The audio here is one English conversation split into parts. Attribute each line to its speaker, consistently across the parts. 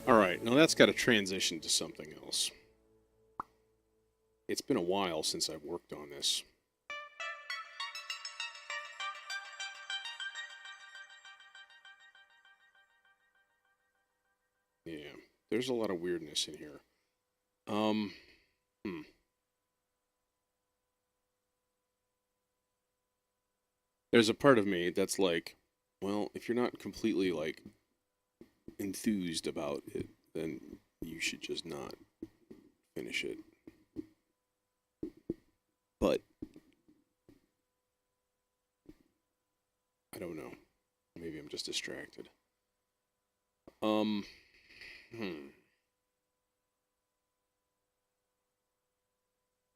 Speaker 1: All right, now that's got to transition to something else. It's been a while since I've worked on this. There's a lot of weirdness in here. Hmm. There's a part of me that's like, well, if you're not completely like enthused about it, then you should just not finish it. But I don't know. Maybe I'm just distracted.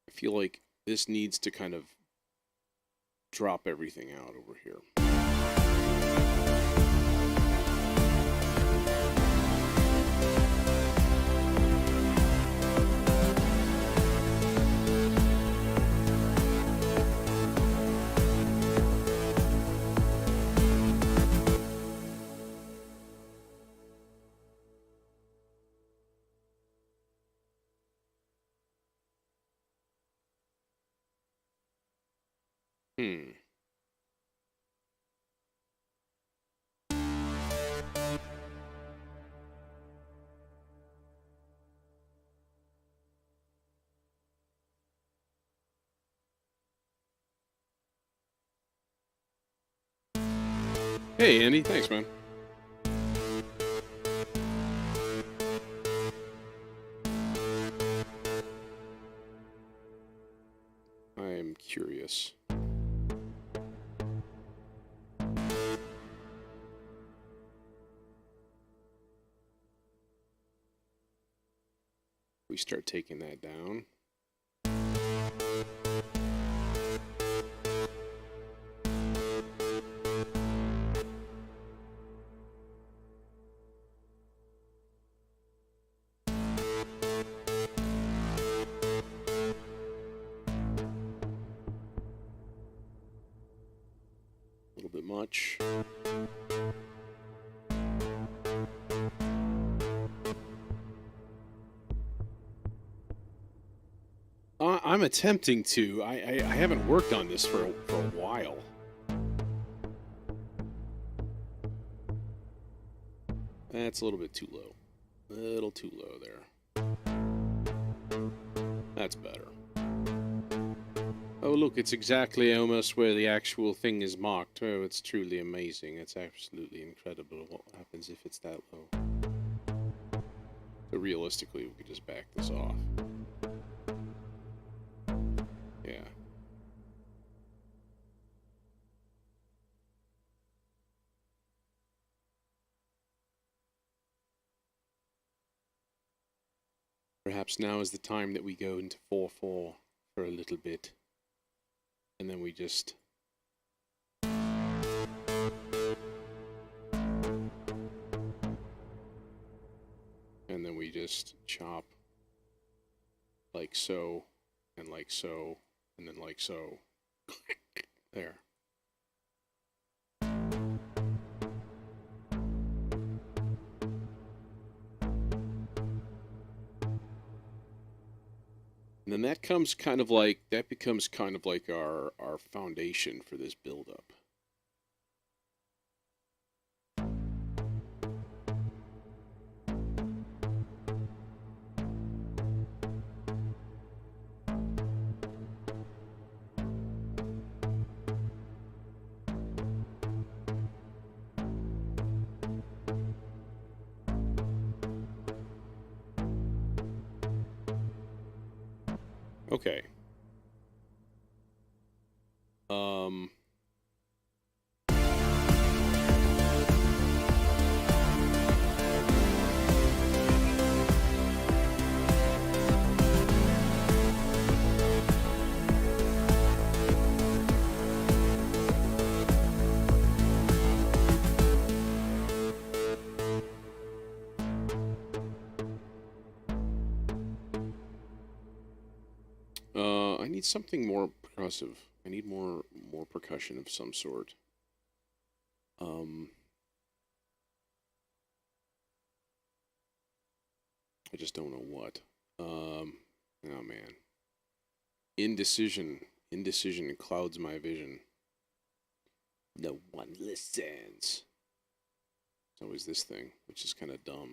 Speaker 1: I feel like this needs to kind of drop everything out over here. Hmm. Hey, Andy. Thanks, man. I'm curious. We start taking that down. A little bit much. I'm attempting to. I haven't worked on this for a while. That's a little bit too low. A little too low there. That's better. Oh, look, it's exactly almost where the actual thing is marked. Oh, it's truly amazing. It's absolutely incredible what happens if it's that low. So realistically, we could just back this off. Yeah. Perhaps now is the time that we go into 4-4 for a little bit. And then we just... And then we just chop like so, and like so, and then like so. There. And then that comes kind of like, that becomes kind of like our foundation for this buildup. Okay. I need something more percussive. I need more percussion of some sort. I just don't know what. Oh man. Indecision clouds my vision. No one listens. It's always this thing, which is kind of dumb.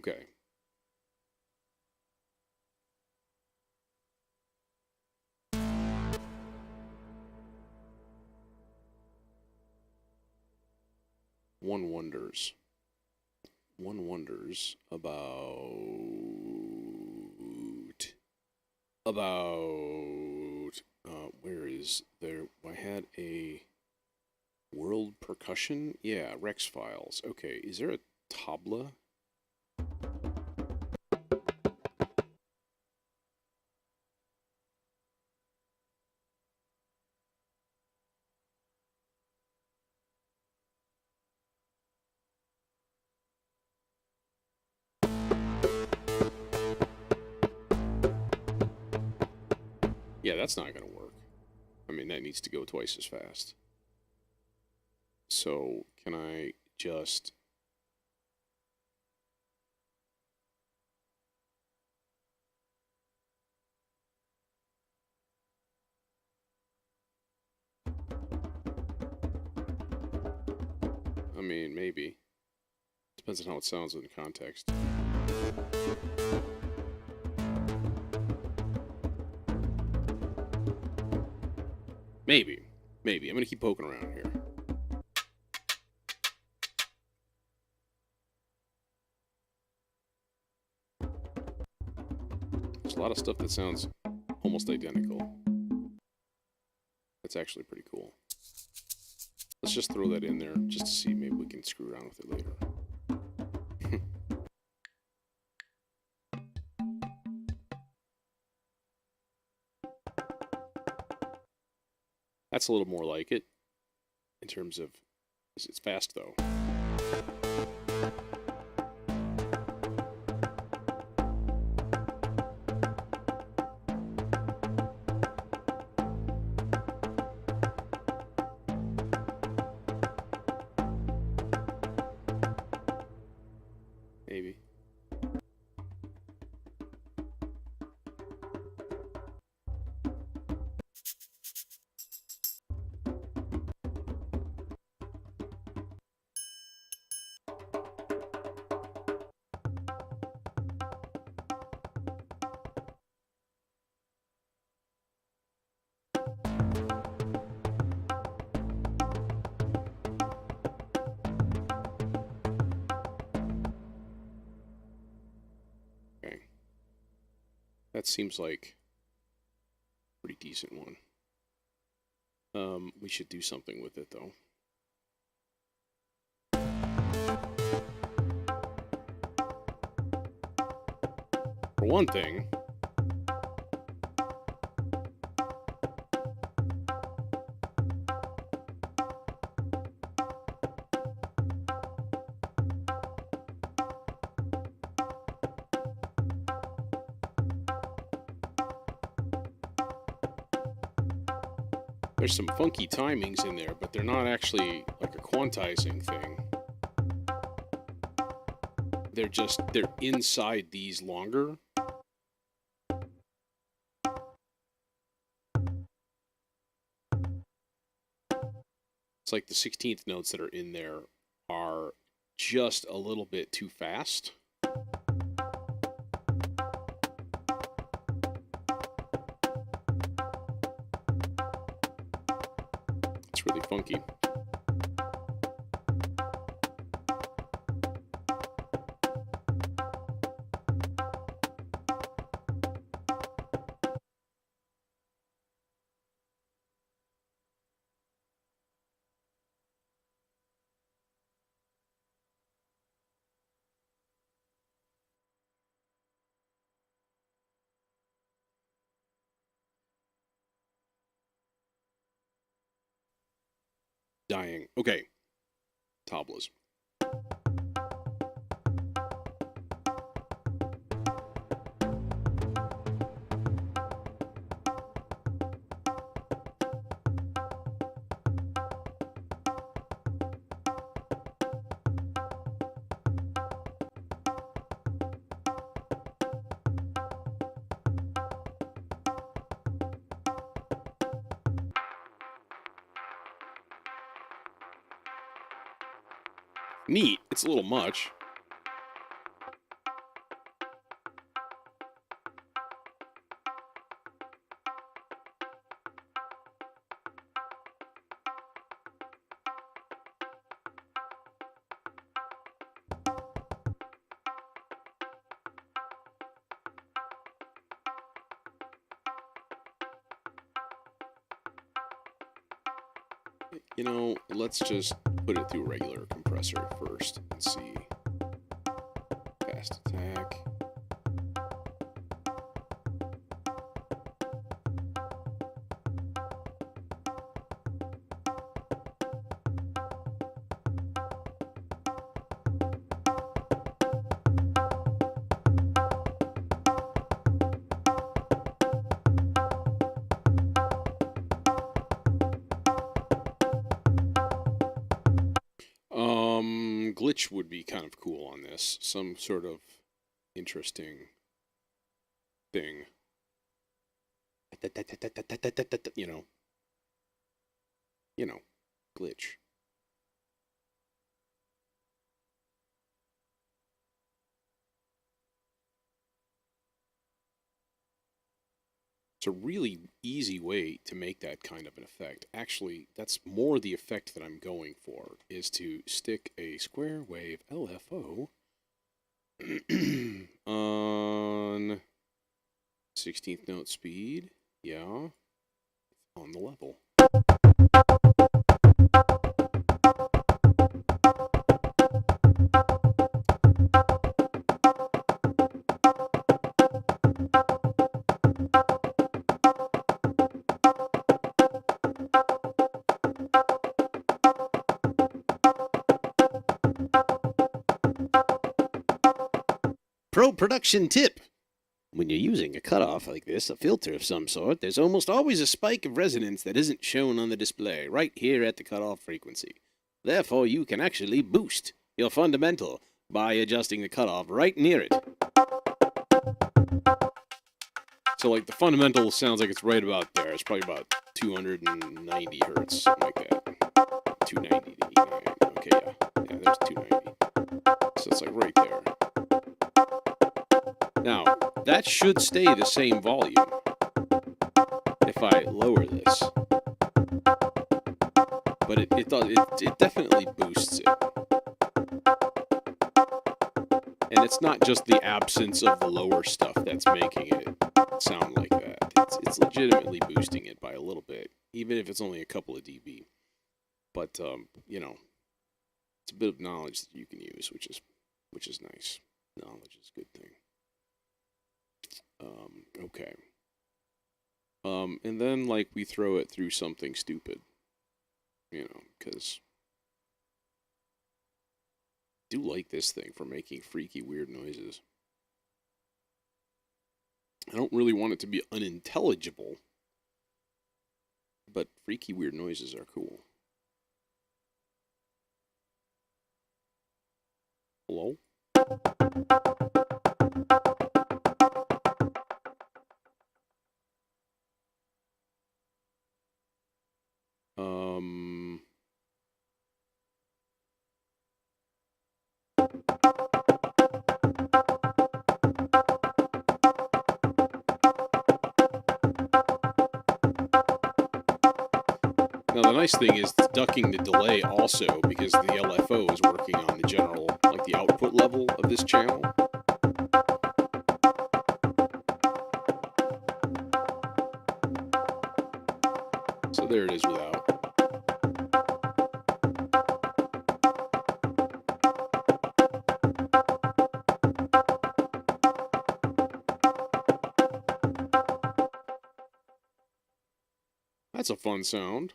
Speaker 1: Okay. One wonders about where is there? I had a world percussion. Yeah, Rex files. Okay, is there a tabla? Yeah, that's not going to work. I mean, that needs to go twice as fast. So, can I just... I mean, maybe. Depends on how it sounds in the context. Maybe. Maybe. I'm going to keep poking around here. There's a lot of stuff that sounds almost identical. That's actually pretty cool. Let's just throw that in there just to see. Maybe we can screw around with it later. That's a little more like it in terms of... It's fast, though. Maybe. Okay. That seems like a pretty decent one. We should do something with it, though. For one thing, there's some funky timings in there, but they're not actually like a quantizing thing. They're inside these longer. It's like the 16th notes that are in there are just a little bit too fast. It's really funky. Dying. Okay. Tablas. Neat. It's a little much. You know, let's just put it through a regular compressor first and see. Fast attack. Glitch would be kind of cool on this. Some sort of interesting thing. You know, glitch. It's a really easy way to make that kind of an effect. Actually, that's more the effect that I'm going for, is to stick a square wave LFO on 16th note speed, yeah, on the level. Pro production tip. When you're using a cutoff like this, a filter of some sort, there's almost always a spike of resonance that isn't shown on the display, right here at the cutoff frequency. Therefore, you can actually boost your fundamental by adjusting the cutoff right near it. So, like, the fundamental sounds like it's right about there. It's probably about 290 hertz, something like that. 290 to 89. Okay, yeah. Yeah, there's 290. So it's like right there. Now, that should stay the same volume if I lower this. But it definitely boosts it. And it's not just the absence of the lower stuff that's making it sound like that. It's legitimately boosting it by a little bit, even if it's only a couple of dB. But you know, it's a bit of knowledge that you can use, which is nice. Knowledge is a good thing. Okay. And then, like, we throw it through something stupid. You know, because I do like this thing for making freaky, weird noises. I don't really want it to be unintelligible, but freaky, weird noises are cool. Hello? Now the nice thing is it's ducking the delay also, because the LFO is working on the general, like the output level of this channel. So there it is without. That's a fun sound.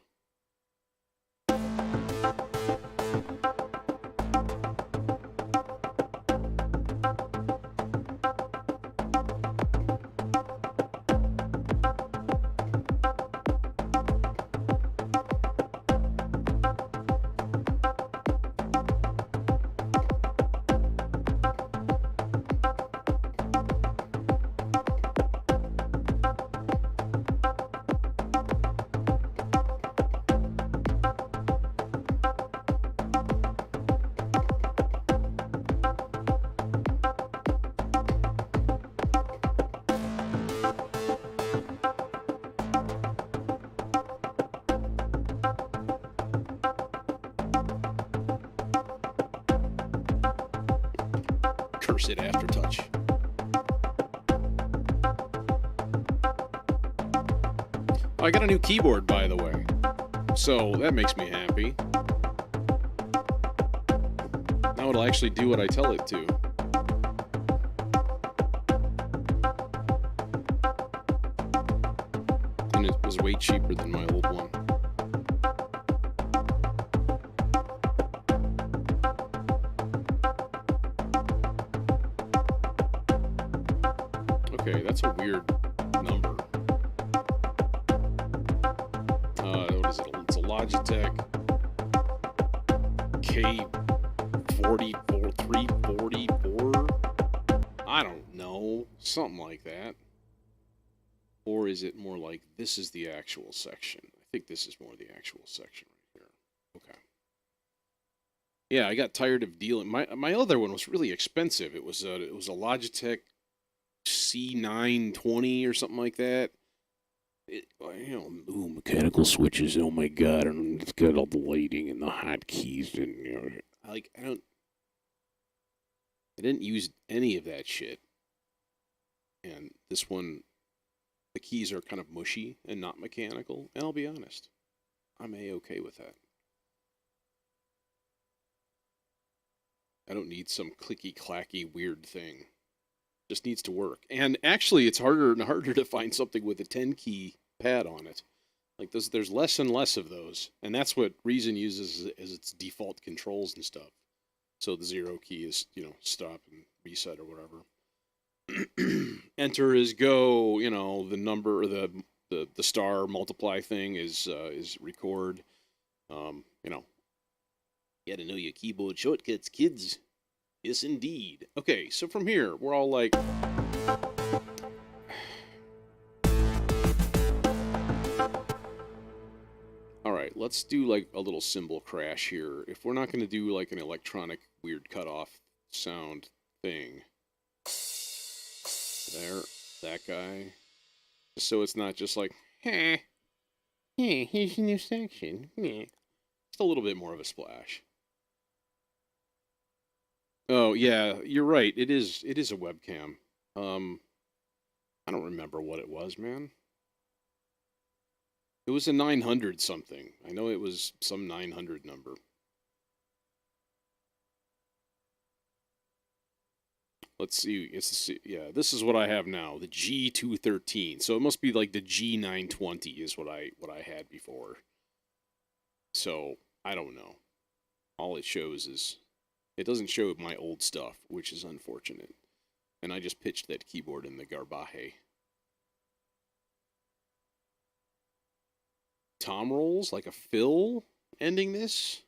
Speaker 1: Cursed aftertouch. Oh, I got a new keyboard, by the way. So that makes me happy. Now it'll actually do what I tell it to. And it was way cheaper than my old one. Okay, that's a weird number. What is it? It's a Logitech K344. I don't know. Something like that. Or is it more like this is the actual section? I think this is more the actual section right here. Okay. Yeah, I got tired of dealing. My other one was really expensive. It was a Logitech C920 or something like that. Ooh, mechanical switches. Oh my god! And it's got all the lighting and the hotkeys, and I didn't use any of that shit. And this one, the keys are kind of mushy and not mechanical. And I'll be honest, I'm A-okay with that. I don't need some clicky-clacky weird thing. Just needs to work. And actually, it's harder and harder to find something with a 10-key pad on it. Like, there's less and less of those. And that's what Reason uses as its default controls and stuff. So the 0 key is, stop and reset or whatever. Enter is go, the number, or the star multiply thing is record. You gotta know your keyboard shortcuts, kids. Yes, indeed. Okay, so from here, we're all like... Alright, let's do like a little cymbal crash here. If we're not going to do like an electronic weird cutoff sound thing. There, that guy. So it's not just like, hey, here's a new section. Just a little bit more of a splash. Oh, yeah, you're right. It is a webcam. I don't remember what it was, man. It was a 900 something. I know it was some 900 number. Let's see. Yeah, this is what I have now, the G213. So it must be like the G920 is what I had before. So, I don't know. All it shows is... It doesn't show my old stuff, which is unfortunate. And I just pitched that keyboard in the garbaje. Tom rolls, like a fill, ending this?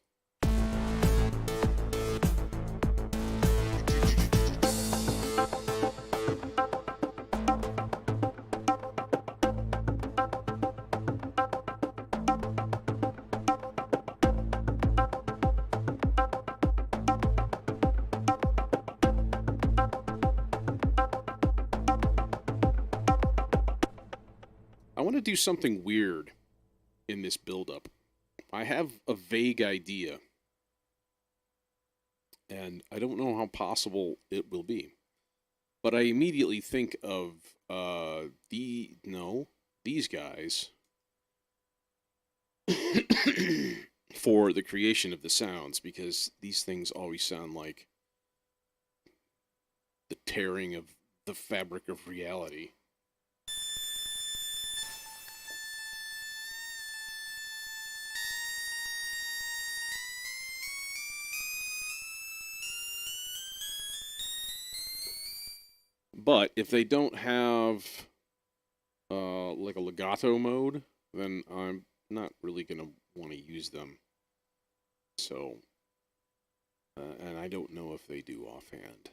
Speaker 1: I want to do something weird in this build-up. I have a vague idea, and I don't know how possible it will be. But I immediately think of these guys for the creation of the sounds, because these things always sound like the tearing of the fabric of reality. But if they don't have like a legato mode, then I'm not really going to want to use them. So, and I don't know if they do offhand.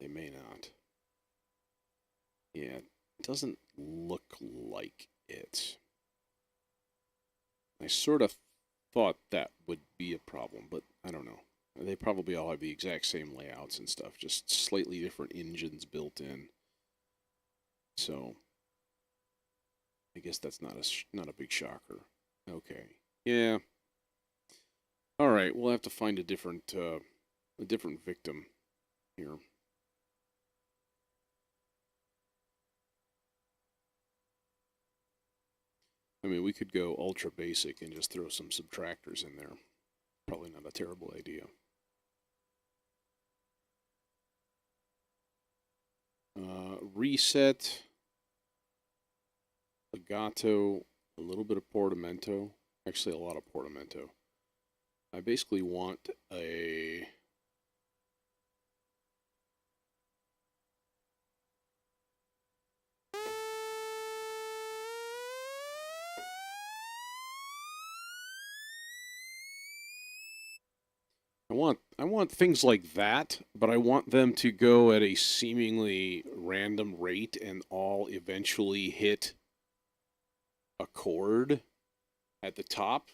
Speaker 1: They may not. Yeah, it doesn't look like it. I sort of thought that would be a problem, but I don't know. They probably all have the exact same layouts and stuff, just slightly different engines built in. So, I guess that's not a big shocker. Okay, yeah. All right, we'll have to find a different victim here. I mean, we could go ultra basic and just throw some subtractors in there. Probably not a terrible idea. Reset, legato, a little bit of portamento. Actually, a lot of portamento. I basically want a... I want things like that, but I want them to go at a seemingly random rate and all eventually hit a chord at the top.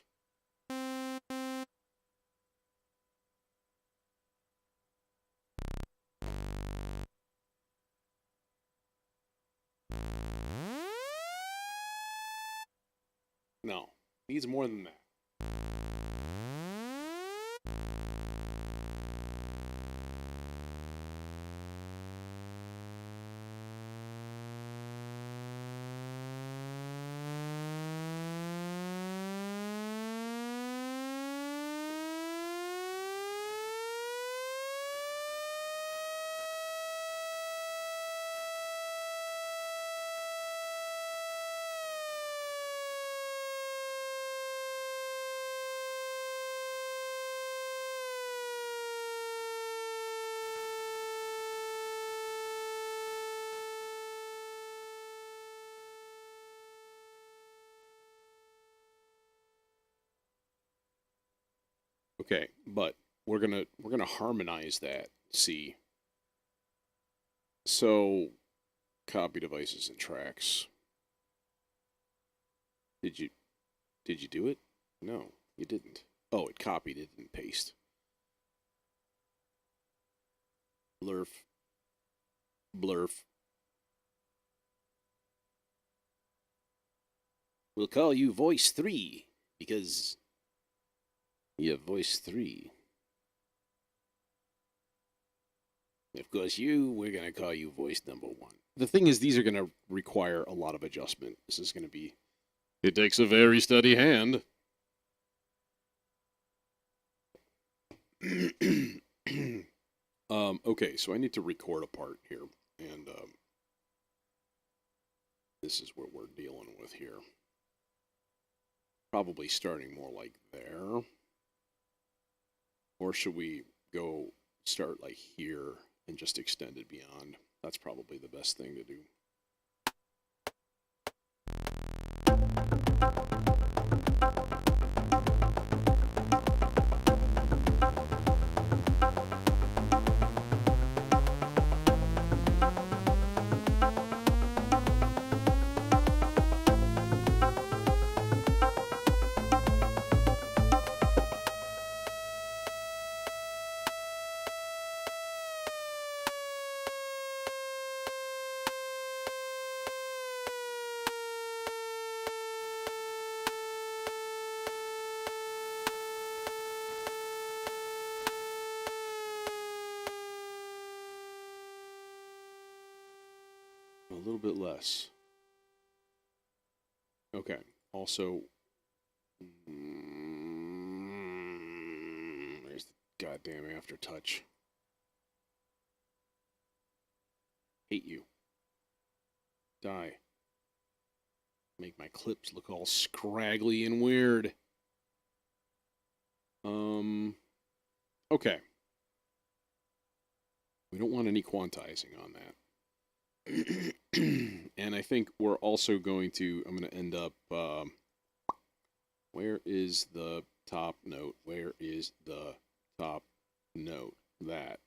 Speaker 1: No, needs more than that. Okay, but we're gonna harmonize that. See, so copy devices and tracks. Did you do it? No, you didn't. Oh, it copied, it didn't paste. Blurf. Blurf. We'll call you Voice 3 because you have Voice 3. Of course, we're going to call you Voice number 1. The thing is, these are going to require a lot of adjustment. This is going to be... It takes a very steady hand. Okay, so I need to record a part here, and this is what we're dealing with here. Probably starting more like there. Or should we go start like here and just extend it beyond? That's probably the best thing to do. A little bit less. Okay. Also, there's the goddamn aftertouch. Hate you. Die. Make my clips look all scraggly and weird. Okay. We don't want any quantizing on that. And I think we're also going to, I'm going to end up, where is the top note? Where is the top note? That.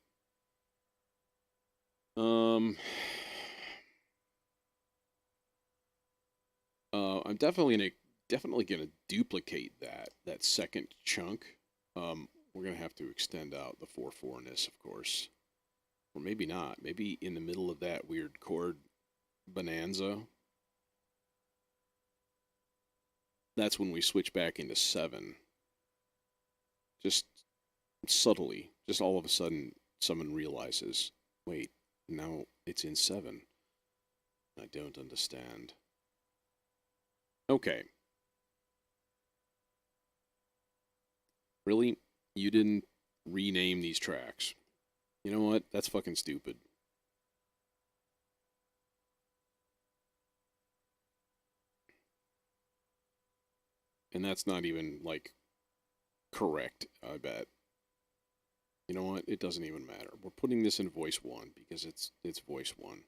Speaker 1: I'm definitely gonna duplicate that second chunk. We're gonna have to extend out the 4/4-ness, of course. Or maybe not. Maybe in the middle of that weird chord bonanza, that's when we switch back into 7. Just subtly. Just all of a sudden, someone realizes, wait, now it's in 7. I don't understand. Okay, Really? You didn't rename these tracks. You know what? That's fucking stupid. And that's not even, like, correct, I bet. You know what? It doesn't even matter. We're putting this in voice 1 because it's voice 1.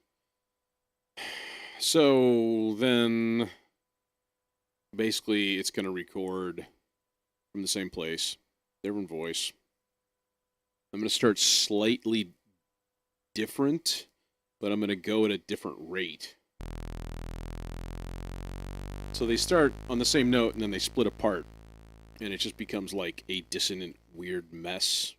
Speaker 1: So then basically it's going to record from the same place, different voice. I'm going to start slightly different, but I'm going to go at a different rate. So they start on the same note and then they split apart, and it just becomes like a dissonant, weird mess.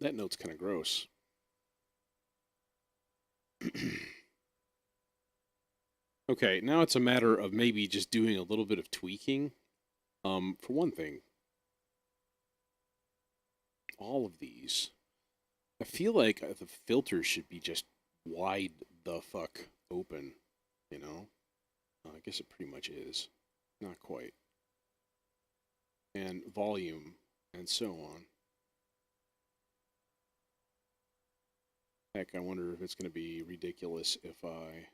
Speaker 1: That note's kind of gross. Okay, now it's a matter of maybe just doing a little bit of tweaking. For one thing, all of these, I feel like the filters should be just wide the fuck open, you know? I guess it pretty much is. Not quite. And volume, and so on. Heck, I wonder if it's going to be ridiculous if I...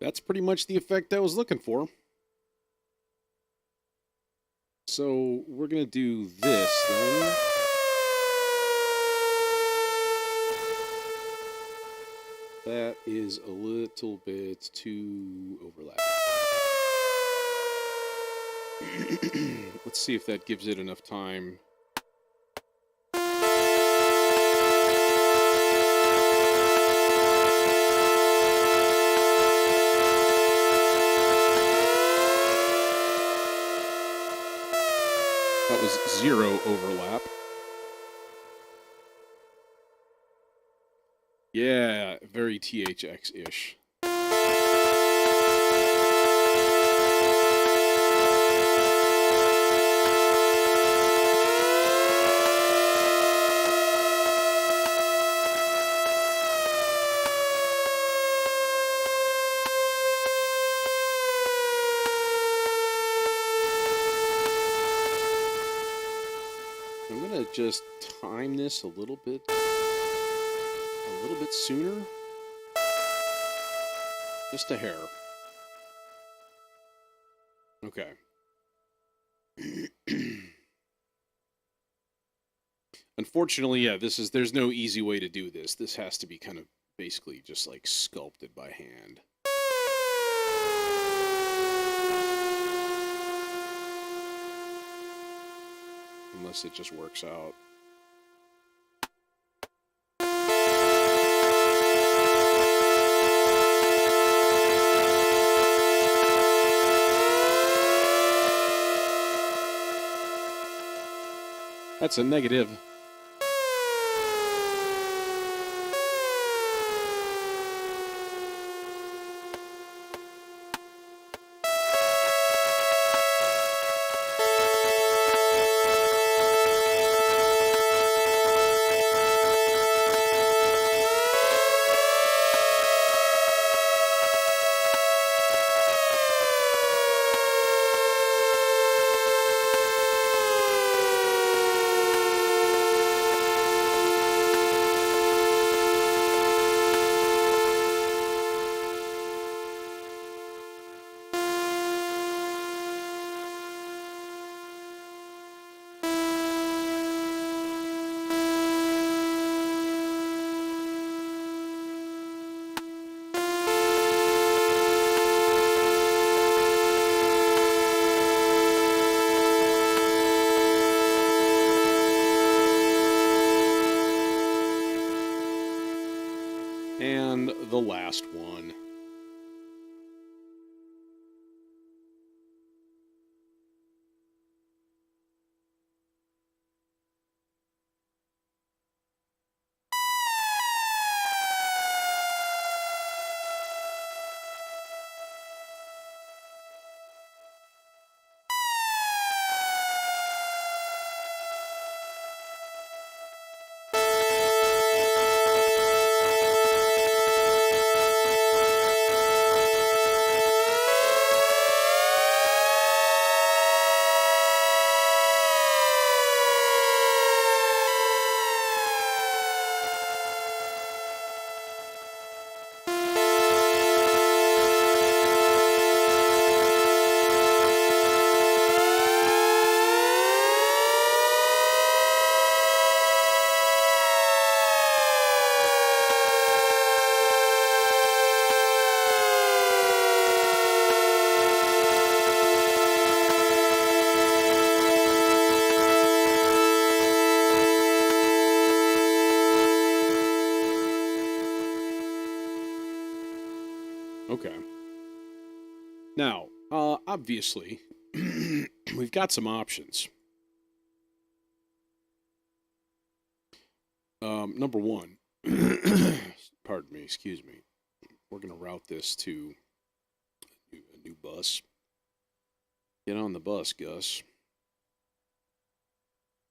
Speaker 1: That's pretty much the effect I was looking for. So we're going to do this then. That is a little bit too overlapping. Let's see if that gives it enough time. zero overlap. Yeah, very THX-ish. I'm gonna just time this a little bit sooner. Just a hair. Okay. Unfortunately, yeah, there's no easy way to do this. This has to be kind of basically just like sculpted by hand. Unless it just works out. That's a negative. And the last one. Okay. Now, obviously, we've got some options. Number one, pardon me, excuse me. We're going to route this to a new bus. Get on the bus, Gus.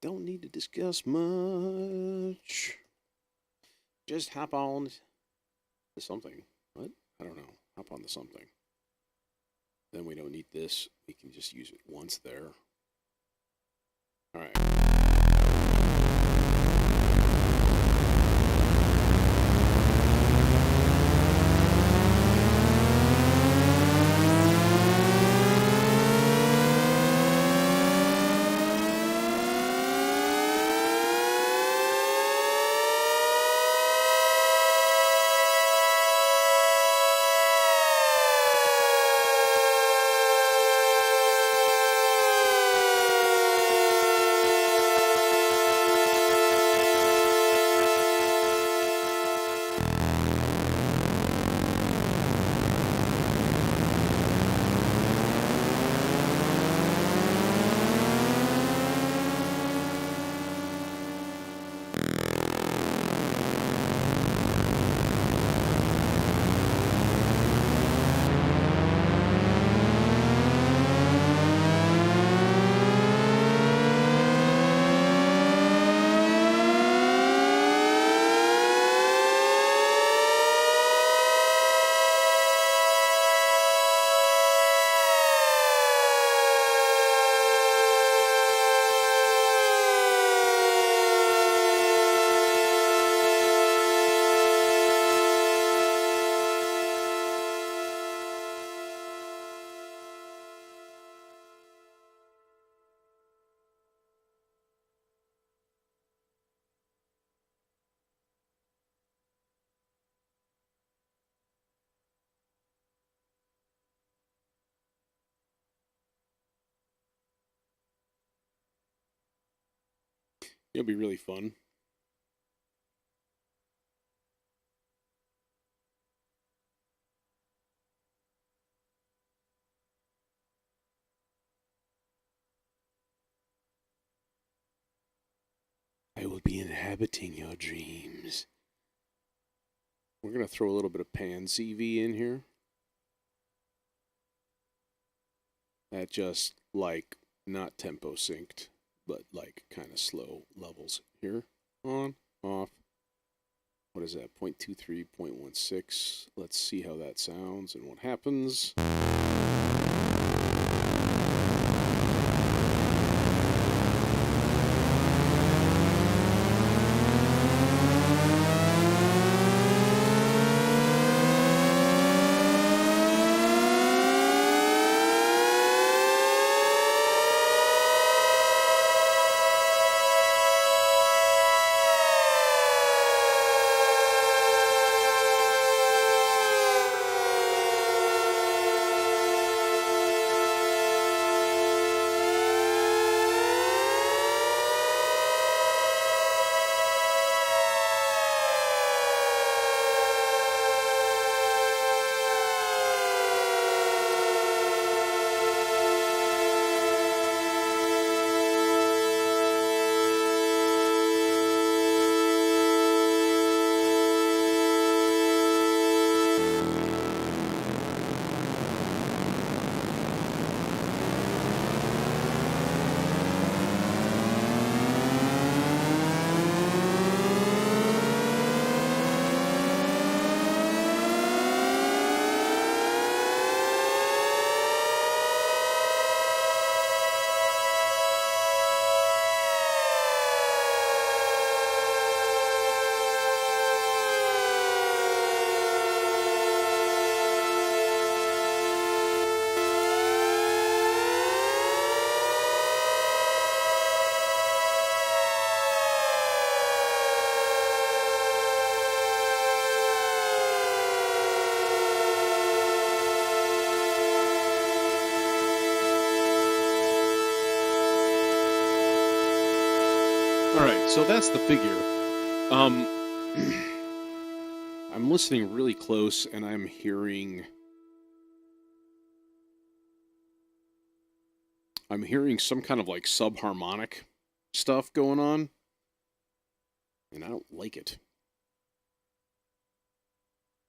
Speaker 1: Don't need to discuss much. Just hop on to something. What? I don't know. Hop on to something. Then we don't need this. We can just use it once there. All right. It'll be really fun. I will be inhabiting your dreams. We're going to throw a little bit of pan CV in here. That just, like, not tempo synced, but, like, kind of slow levels here. On, off. What is that? 0.23, 0.16. Let's see how that sounds and what happens. Alright, so that's the figure. I'm listening really close and I'm hearing some kind of like subharmonic stuff going on. And I don't like it.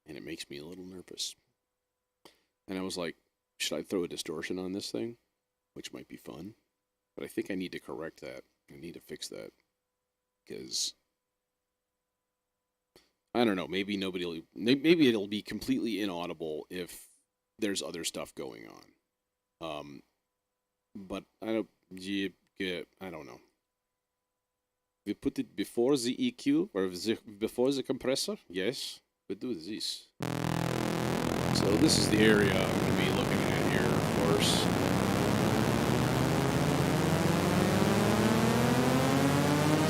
Speaker 1: And it makes me a little nervous. And I was like, should I throw a distortion on this thing? Which might be fun. But I think I need to correct that. I need to fix that. Because I don't know, maybe maybe it'll be completely inaudible if there's other stuff going on. But I don't know. We put it before the EQ or before the compressor. Yes, we do this. So this is the area I'm going to be looking at here, of course.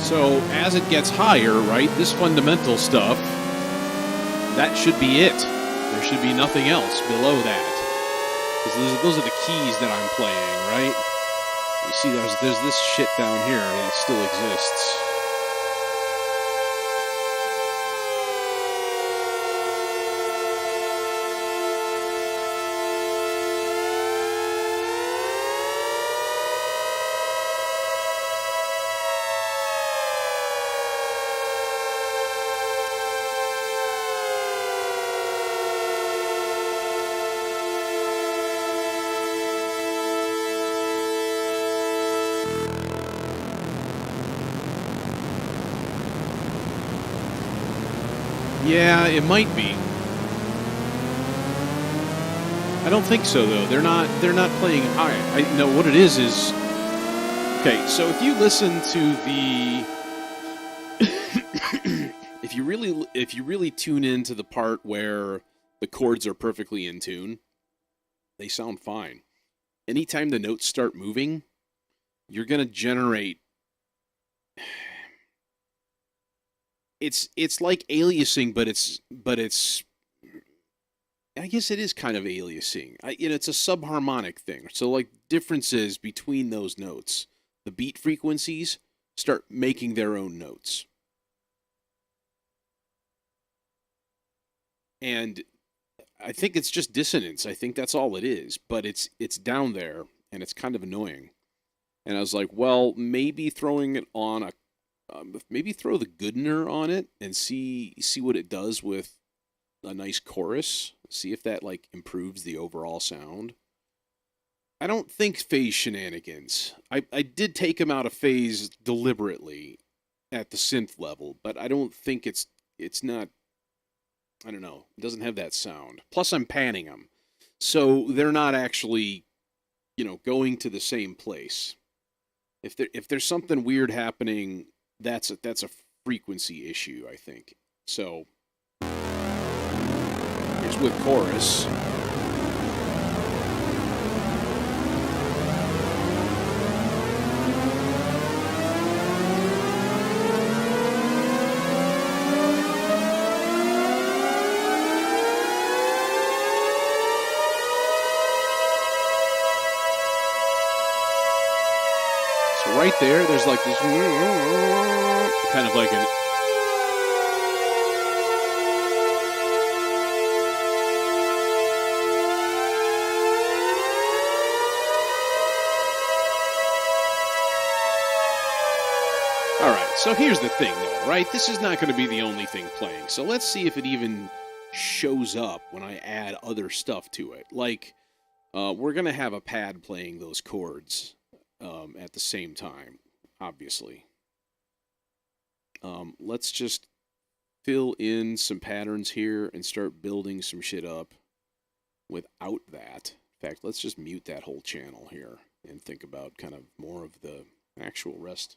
Speaker 1: So as it gets higher, right, this fundamental stuff, that should be it. There should be nothing else below that. Because those are the keys that I'm playing, right? You see, there's this shit down here that still exists. Yeah, it might be. I don't think so though. They're not playing high. I know what it is okay, so if you listen to the if you really tune into the part where the chords are perfectly in tune, they sound fine. Anytime the notes start moving, you're going to generate it's like aliasing, but it's I guess it is kind of aliasing. It's a subharmonic thing. So like differences between those notes, the beat frequencies start making their own notes. And I think it's just dissonance. I think that's all it is, but it's down there and it's kind of annoying. And I was like, well, maybe throwing it on a maybe throw the Goodner on it and see what it does with a nice chorus. See if that like improves the overall sound. I don't think Phase Shenanigans. I did take him out of Phase deliberately at the synth level, but I don't think it's not. I don't know. It doesn't have that sound. Plus, I'm panning them, so they're not actually, going to the same place. If there's something weird happening, that's a frequency issue, I think. So here's with chorus. Right there's like this kind of like an all right, so here's the thing though, right? This is not going to be the only thing playing. So let's see if it even shows up when I add other stuff to it. Like we're going to have a pad playing those chords at the same time, obviously. Let's just fill in some patterns here and start building some shit up without that. In fact, let's just mute that whole channel here and think about kind of more of the actual rest.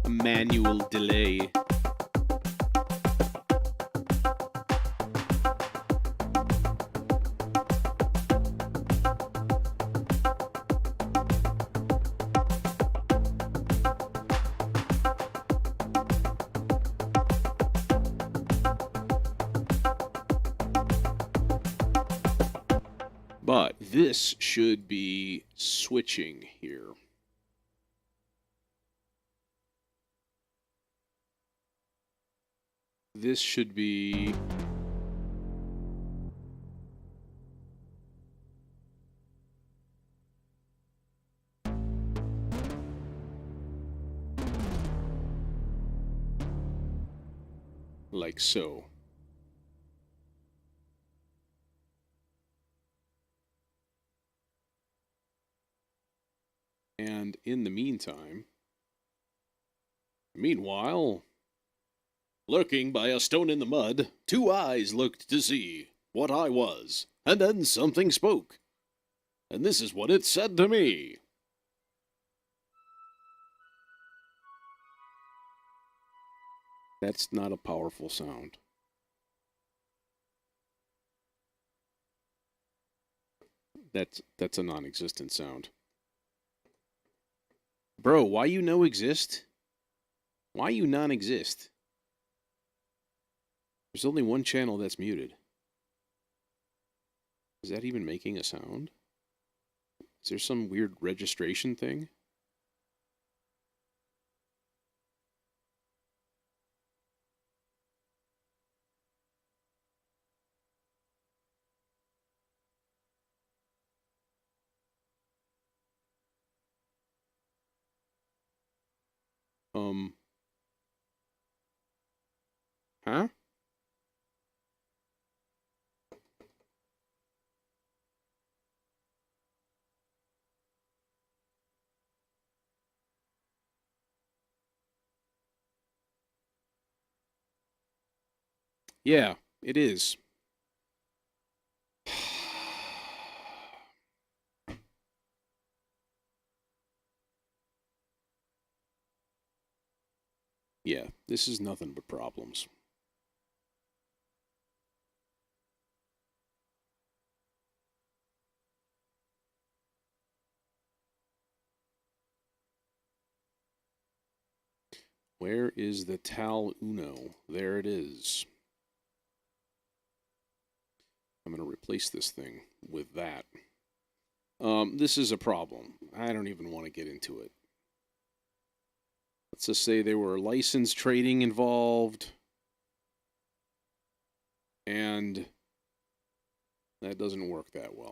Speaker 1: Manual delay. But this should be switching here. This should be like so. And in the meanwhile, lurking by a stone in the mud, two eyes looked to see what I was, and then something spoke. And this is what it said to me. That's not a powerful sound. That's a non-existent sound. Bro, why you no exist? Why you non-exist? There's only one channel that's muted. Is that even making a sound? Is there some weird registration thing? Huh? Yeah, it is. Yeah, this is nothing but problems. Where is the Tal Uno? There it is. I'm going to replace this thing with that. This is a problem. I don't even want to get into it. Let's just say there were license trading involved. And that doesn't work that well.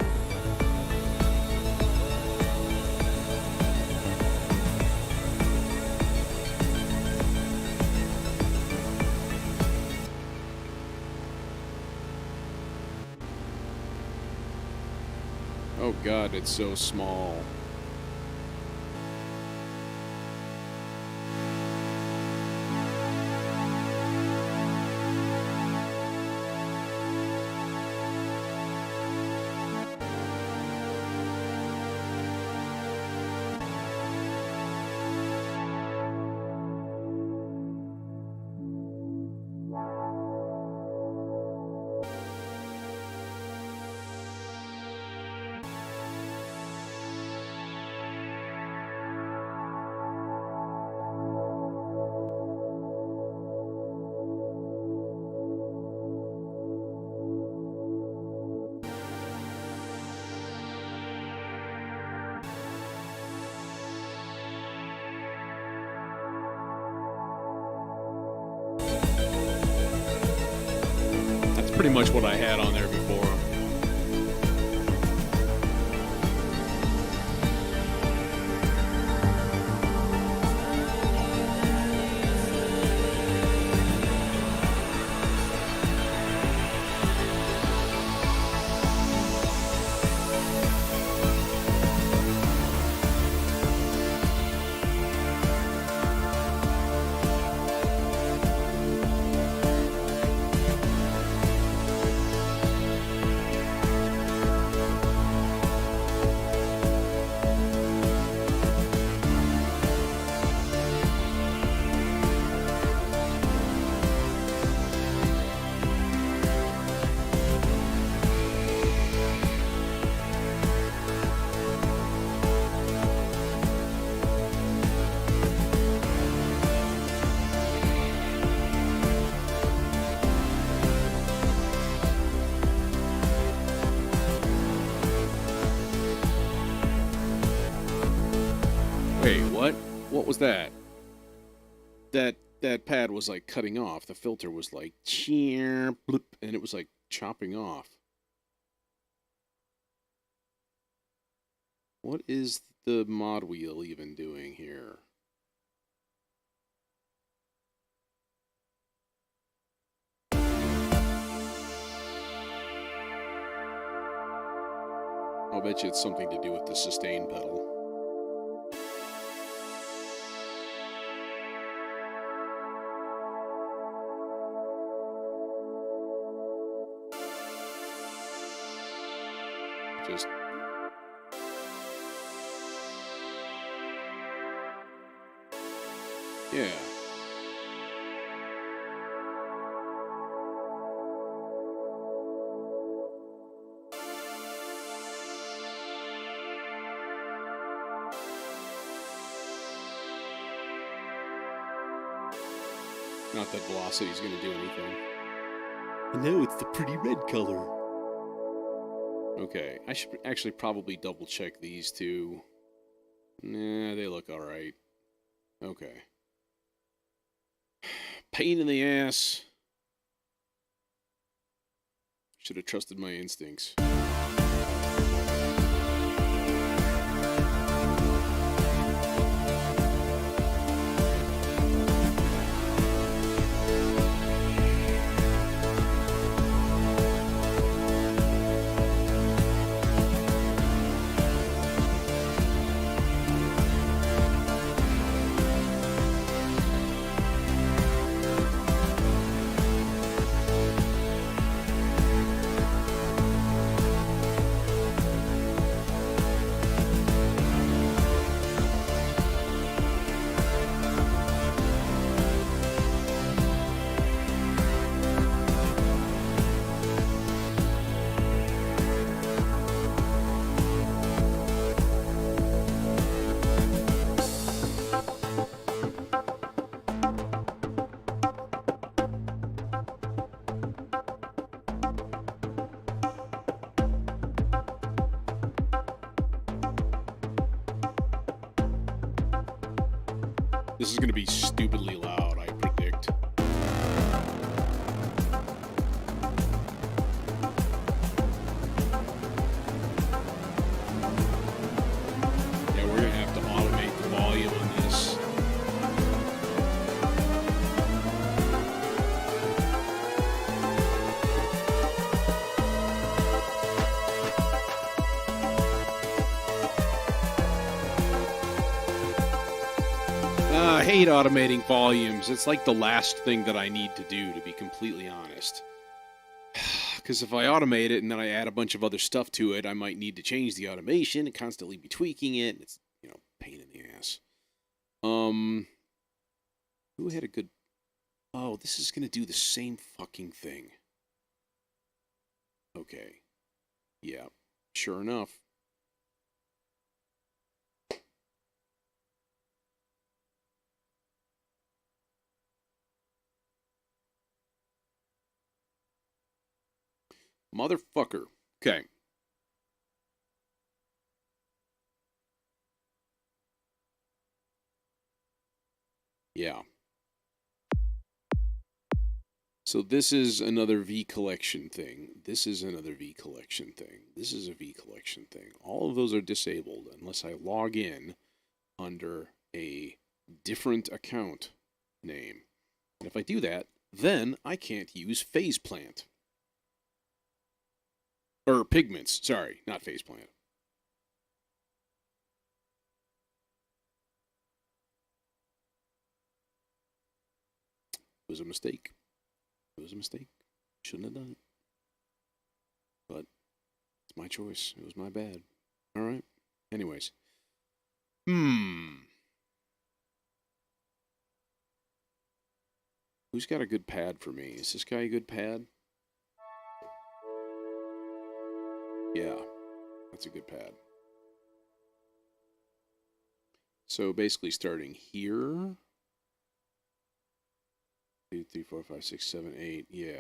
Speaker 1: Oh god, it's so small. Pretty much what I had on there before. Wait, what? What was that? That pad was like cutting off. The filter was like cheer bloop, and it was like chopping off. What is the mod wheel even doing here? bet you it's something to do with the sustain pedal. Just... yeah. Not that velocity's going to do anything. And now it's the pretty red color. Okay, I should actually probably double check these two. Nah, they look alright. Okay. Pain in the ass. Should have trusted my instincts. This is going to be stupidly loud, I predict. Yeah, we're going to have to automate the volume on this. I hate automating volumes. It's like the last thing that I need to do, to be completely honest. Because if I automate it and then I add a bunch of other stuff to it, I might need to change the automation and constantly be tweaking it. It's, you know, pain in the ass. Who had a good... oh, this is going to do the same fucking thing. Okay. Yeah. Sure enough. Motherfucker. Okay. Yeah. So this is another V collection thing. This is another V collection thing. This is a V collection thing. All of those are disabled unless I log in under a different account name. And if I do that, then I can't use phase plant. Or pigments, sorry, not faceplant. It was a mistake. It was a mistake. Shouldn't have done it. But it's my choice. It was my bad. All right. Anyways. Who's got a good pad for me? Is this guy a good pad? Yeah, that's a good pad. So basically starting here. 2, 3, 4, 5, 6, 7, 8. Yeah.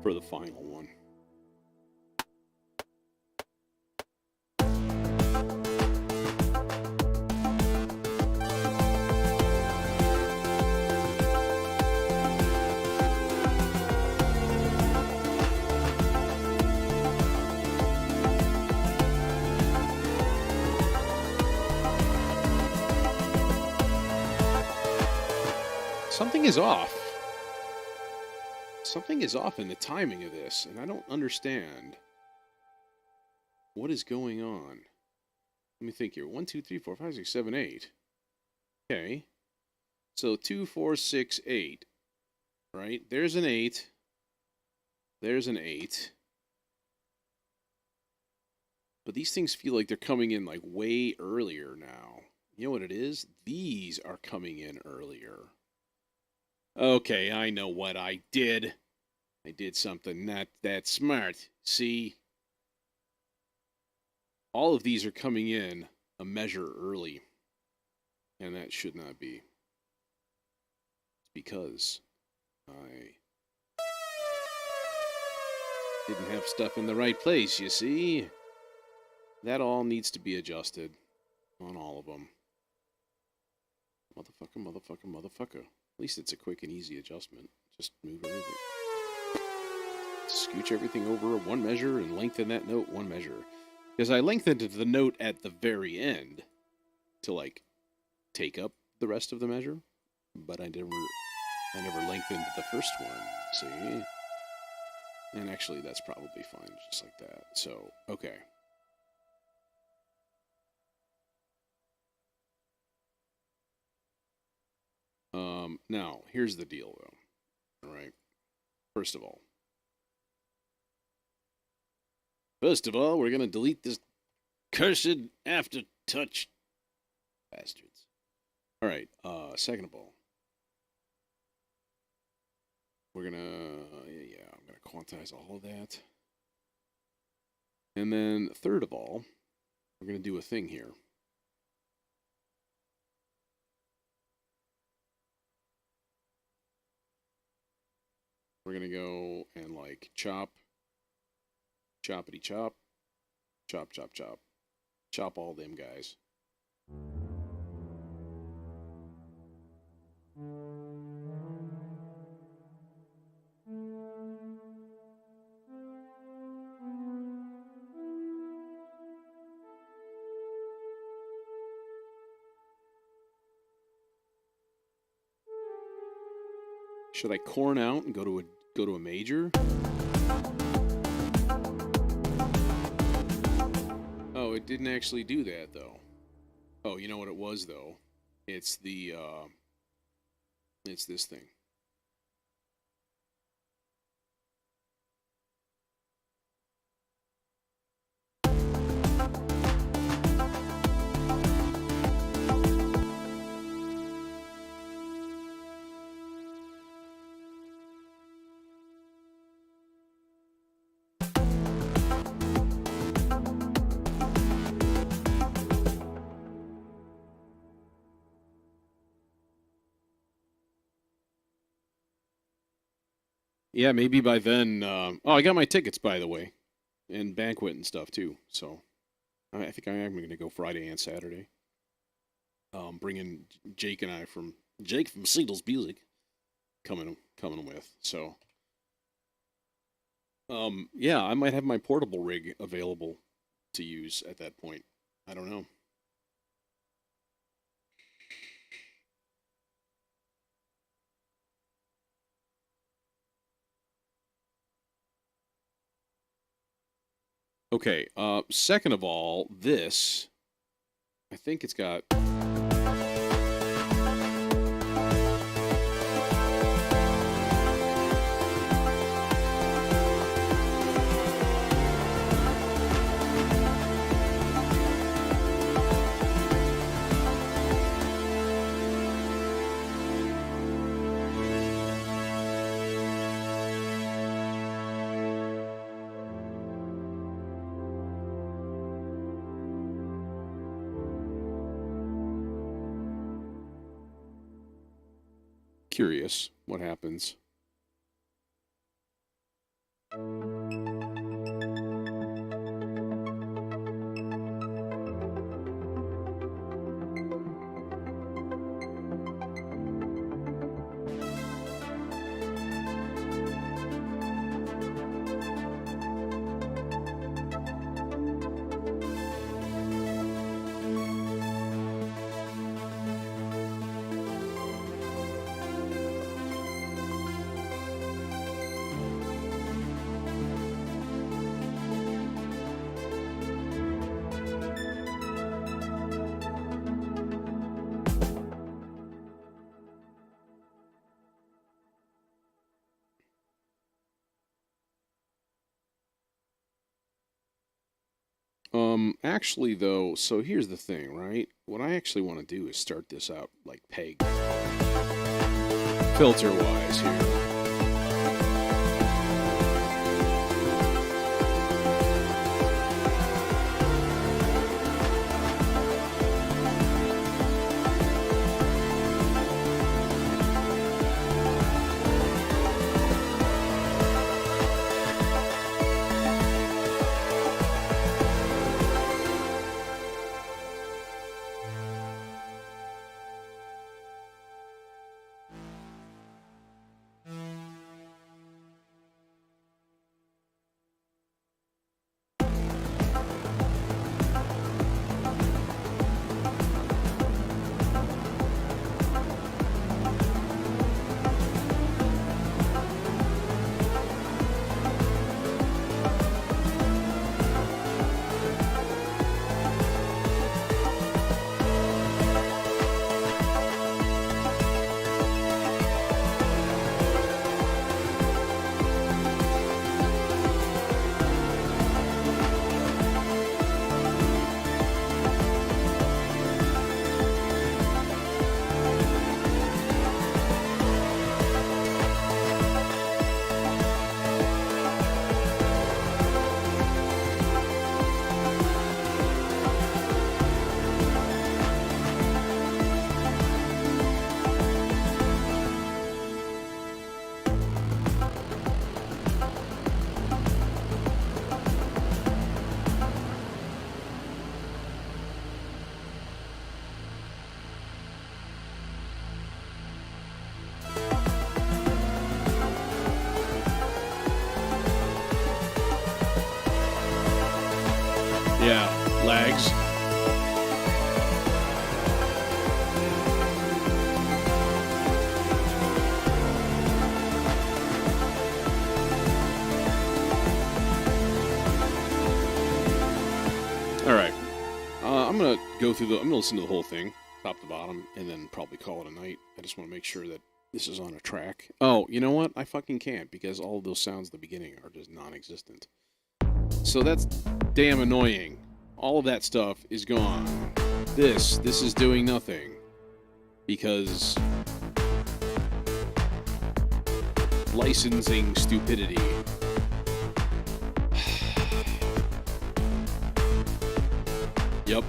Speaker 1: For the final one. Something is off. Something is off in the timing of this, and I don't understand what is going on. Let me think here. 1, 2, 3, 4, 5, 6, 7, 8. Okay. So 2, 4, 6, 8. Right? There's an 8. There's an 8. But these things feel like they're coming in like way earlier now. You know what it is? These are coming in earlier. Okay, I know what I did. I did something not that smart. See? All of these are coming in a measure early. And that should not be. It's because I didn't have stuff in the right place, you see? That all needs to be adjusted on all of them. Motherfucker, motherfucker, motherfucker. At least it's a quick and easy adjustment. Just move everything. Scooch everything over one measure and lengthen that note one measure. Because I lengthened the note at the very end to, like, take up the rest of the measure. But I never lengthened the first one, see? And actually, that's probably fine, just like that. So, okay. Now, here's the deal, though. All right. First of all, we're going to delete this cursed aftertouch bastards. All right. Second of all, we're going to, I'm going to quantize all of that. And then third of all, we're going to do a thing here. We're going to go and, like, chop, choppity chop, chop, chop, chop. Chop all them guys. Should I corn out and go to a major? Oh, it didn't actually do that though. Oh, you know what it was though? It's the it's this thing. Yeah, maybe by then. Oh, I got my tickets, by the way, and banquet and stuff too. So I think I am going to go Friday and Saturday. Bringing Jake and I from Siegel's Music coming with. So yeah, I might have my portable rig available to use at that point. I don't know. Okay, second of all, this, I think it's got... Curious what happens. Actually, though, so here's the thing, right? What I actually want to do is start this out like peg, filter-wise here. Yeah, lags. All right. I'm gonna go through I'm gonna listen to the whole thing, top to bottom, and then probably call it a night. I just want to make sure that this is on a track. Oh, you know what? I fucking can't because all of those sounds at the beginning are just non-existent. So that's damn annoying. All of that stuff is gone. This is doing nothing. Because licensing stupidity. Yep.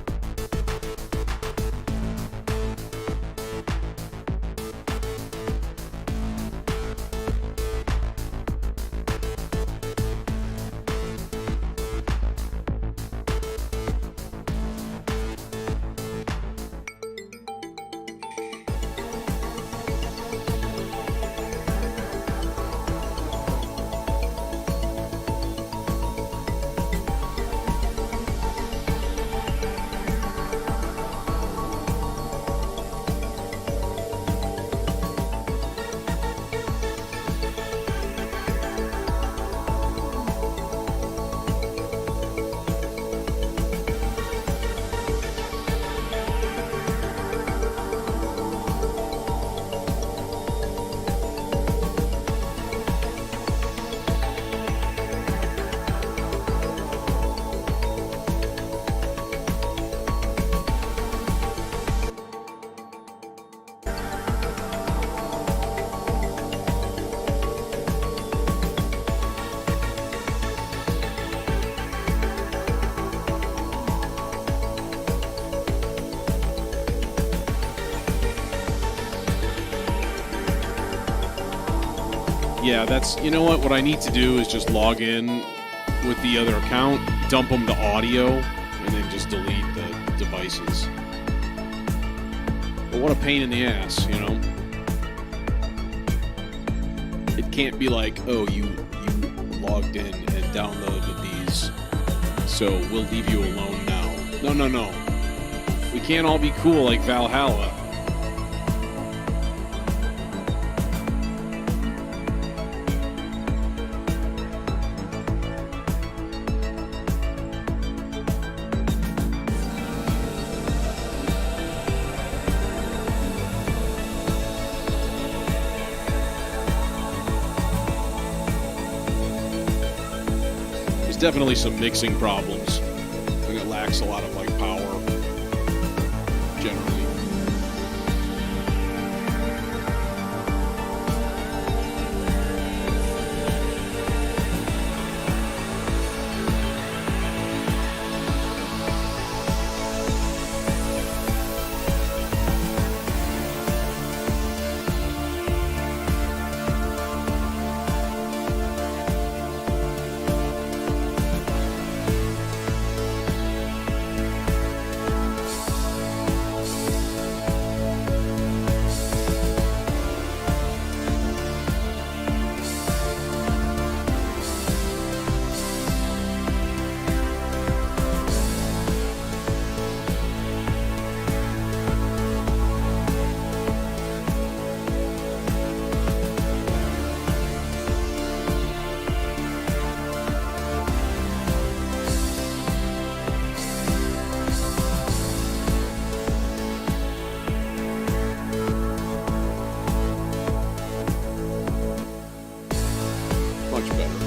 Speaker 1: Yeah, that's, you know what I need to do is just log in with the other account, dump them to audio, and then just delete the devices. But what a pain in the ass, you know? It can't be like, oh, you logged in and downloaded these, so we'll leave you alone now. No. We can't all be cool like Valhalla. Definitely some mixing problems. sucks a lot of like power generally. Much better.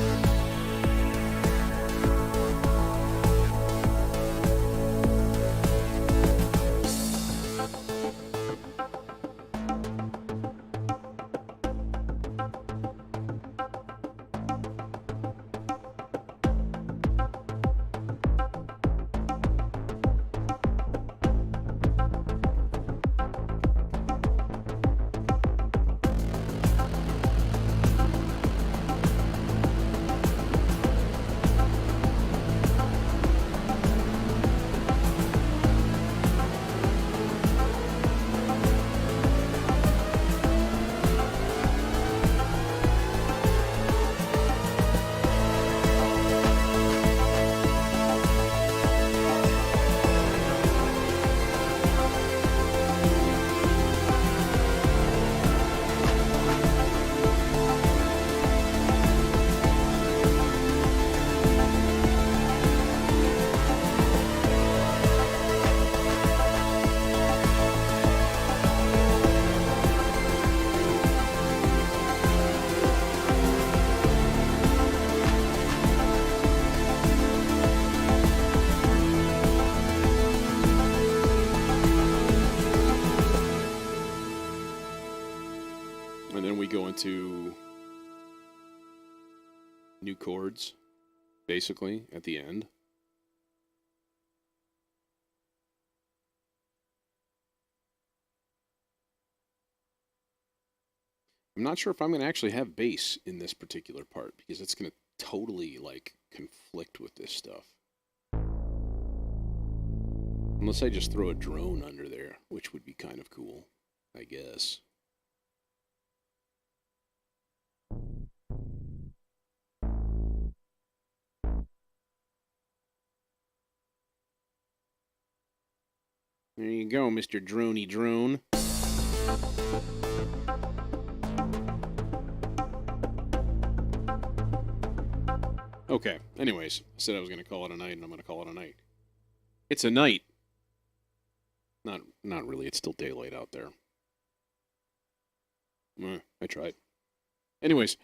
Speaker 1: And then we go into new chords, basically, at the end. I'm not sure if I'm going to actually have bass in this particular part, because it's going to totally, like, conflict with this stuff. Unless I just throw a drone under there, which would be kind of cool, I guess. There you go, Mr. Droney Drone. Okay, anyways, I said I was going to call it a night, and I'm going to call it a night. It's a night. Not really, it's still daylight out there. I tried. Anyways,